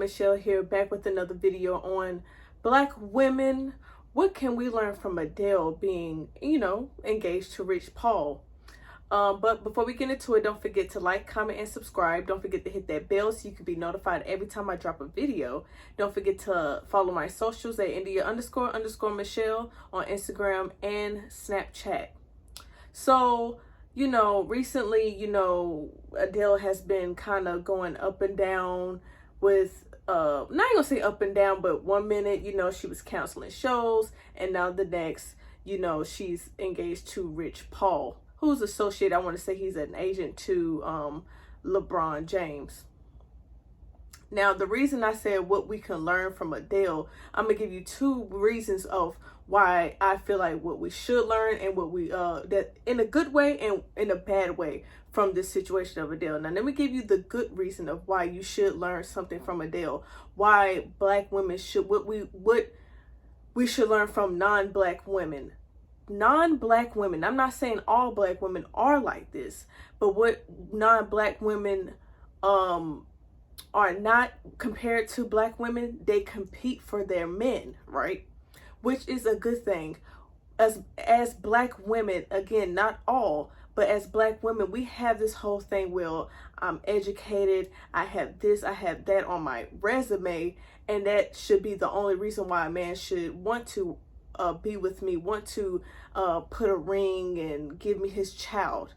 Michelle here, back with another video on Black women. What can we learn from Adele being, engaged to Rich Paul? But before we get into it, don't forget to like, comment, and subscribe. Don't forget to hit that bell so you can be notified every time I drop a video. Don't forget to follow my socials at India__Michelle on Instagram and Snapchat. So, recently, Adele has been kind of going up and down with, not gonna say up and down, but one minute, she was canceling shows, and now the next, she's engaged to Rich Paul, who's associated, I want to say he's an agent to LeBron James. Now, the reason I said what we can learn from Adele, I'm going to give you two reasons of why I feel like what we should learn and what we, that in a good way and in a bad way from this situation of Adele. Now, let me give you the good reason of why you should learn something from Adele, why Black women should, what we should learn from non-Black women. Non-Black women, I'm not saying all Black women are like this, but what non-Black women, are not compared to Black women, they compete for their men, right? Which is a good thing. As Black women, again, not all, but as Black women, we have this whole thing where I'm educated, I have this, I have that on my resume, and that should be the only reason why a man should want to be with me, want to put a ring and give me his child.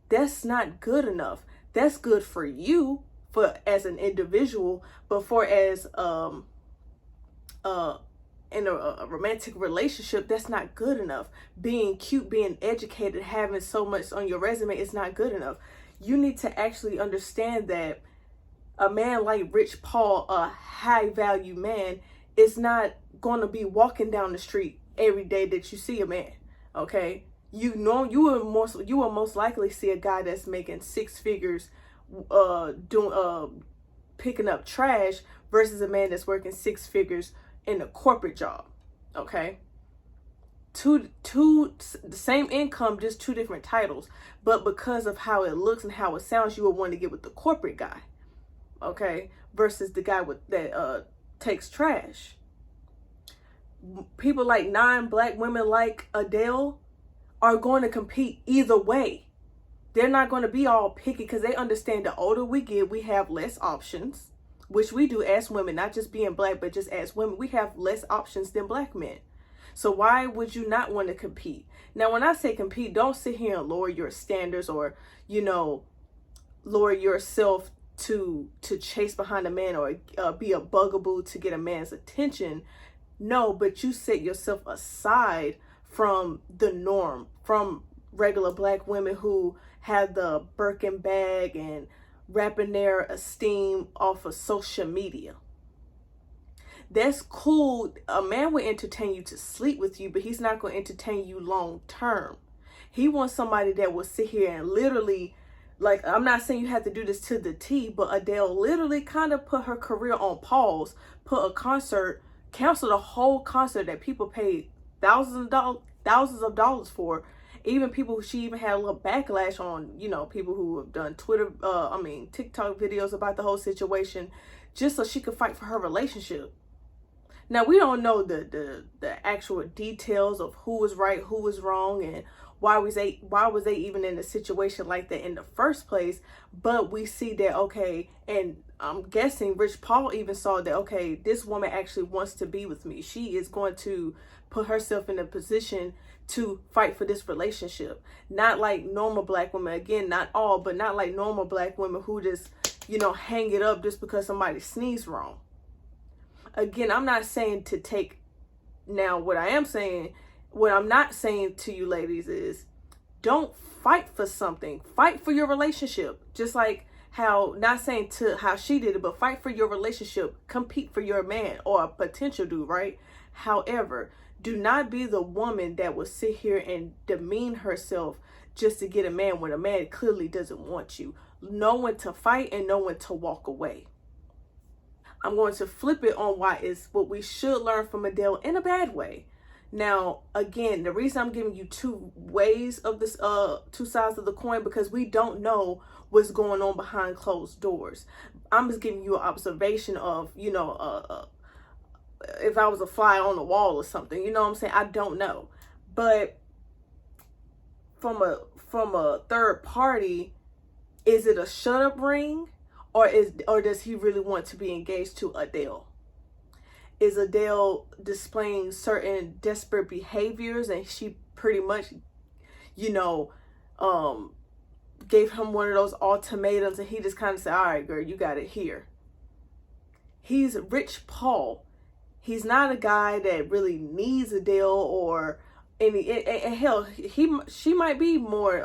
That's not good enough. That's good for you, for as an individual, but for as in a romantic relationship, that's not good enough. Being cute, being educated, having so much on your resume is not good enough. You need to actually understand that a man like Rich Paul, a high value man, is not going to be walking down the street every day that you see a man. Okay, you will most likely see a guy that's making six figures picking up trash versus a man that's working six figures in a corporate job. Okay, the same income, just two different titles, but because of how it looks and how it sounds, you would want to get with the corporate guy, okay, versus the guy that takes trash. People like non-Black women like Adele are going to compete either way. They're not going to be all picky because they understand the older we get, we have less options, which we do as women, not just being Black, but just as women, we have less options than Black men. So why would you not want to compete? Now, when I say compete, don't sit here and lower your standards or, lower yourself to chase behind a man or be a bugaboo to get a man's attention. No, but you set yourself aside from the norm, from regular Black women who have the Birkin bag and wrapping their esteem off of social media. That's cool. A man will entertain you to sleep with you, but he's not going to entertain you long term. He wants somebody that will sit here and literally, like, I'm not saying you have to do this to the T, but Adele literally kind of put her career on pause, put a concert, canceled a whole concert that people paid thousands of dollars for. Even people, she even had a little backlash on, people who have done TikTok videos about the whole situation, just so she could fight for her relationship. Now, we don't know the actual details of who was right, who was wrong, and why was they even in a situation like that in the first place. But we see that, okay, and I'm guessing Rich Paul even saw that, okay, this woman actually wants to be with me. She is going to put herself in a position to fight for this relationship. Not like normal Black women, again, not all, but not like normal Black women who just, hang it up just because somebody sneezed wrong. Again, I'm not saying to take, now what I'm not saying to you ladies is, don't fight for something, fight for your relationship. Just like how, not saying to how she did it, but fight for your relationship, compete for your man or a potential dude, right? However, do not be the woman that will sit here and demean herself just to get a man when a man clearly doesn't want you. Know when to fight and know when to walk away. I'm going to flip it on why it's what we should learn from Adele in a bad way. Now, again, the reason I'm giving you two ways of this, two sides of the coin, because we don't know what's going on behind closed doors. I'm just giving you an observation of, if I was a fly on the wall or something, you know what I'm saying? I don't know. But from a third party, is it a shut up ring, or does he really want to be engaged to Adele? Is Adele displaying certain desperate behaviors, and she pretty much, gave him one of those ultimatums, and he just kind of said, all right, girl, you got it here. He's Rich Paul. He's not a guy that really needs Adele or any, and hell, she might be more,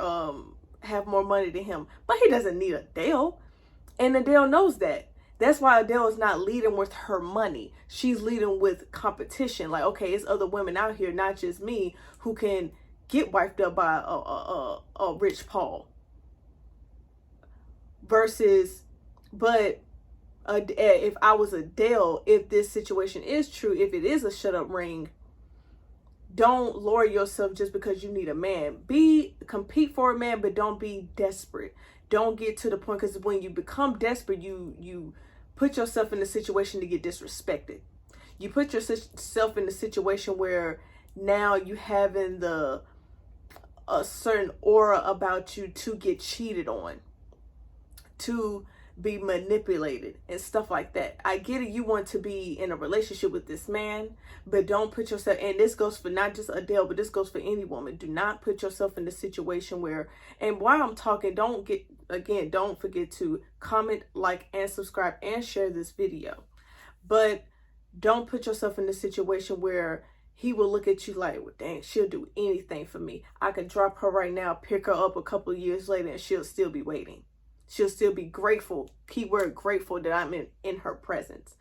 have more money than him, but he doesn't need Adele. And Adele knows that. That's why Adele is not leading with her money. She's leading with competition. Like, okay, it's other women out here, not just me, who can get wiped up by a Rich Paul. Versus, but if I was Adele, if this situation is true, if it is a shut up ring, don't lower yourself just because you need a man. Compete for a man, but don't be desperate. Don't get to the point, because when you become desperate, you put yourself in a situation to get disrespected. You put yourself in a situation where now you having a certain aura about you to get cheated on, to be manipulated and stuff like that. I get it, you want to be in a relationship with this man, but don't put yourself, and this goes for not just Adele, but this goes for any woman. Do not put yourself in a situation where, and while I'm talking, don't forget to comment, like, and subscribe, and share this video. But don't put yourself in a situation where he will look at you like, well, dang, she'll do anything for me. I can drop her right now, pick her up a couple of years later, and she'll still be waiting. She'll still be grateful, keyword grateful, that I'm in her presence.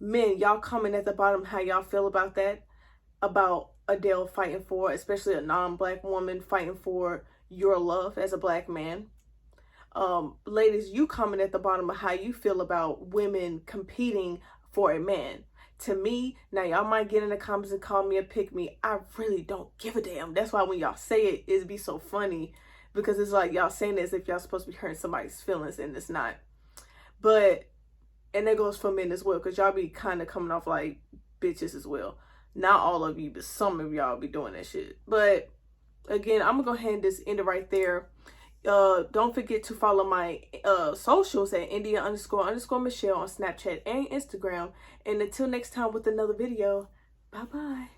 Men, y'all comment at the bottom how y'all feel about that. About Adele fighting for, especially a non-black woman, fighting for your love as a black man. Ladies, you comment at the bottom of how you feel about women competing for a man. To me, now y'all might get in the comments and call me a pick-me. I really don't give a damn. That's why when y'all say it, it'd be so funny. Because it's like y'all saying this if y'all supposed to be hurting somebody's feelings, and it's not. But, and that goes for men as well, because y'all be kind of coming off like bitches as well. Not all of you, but some of y'all be doing that shit. But again, I'm going to go ahead and just end it right there. Don't forget to follow my socials at India__Michelle on Snapchat and Instagram. And until next time with another video, bye-bye.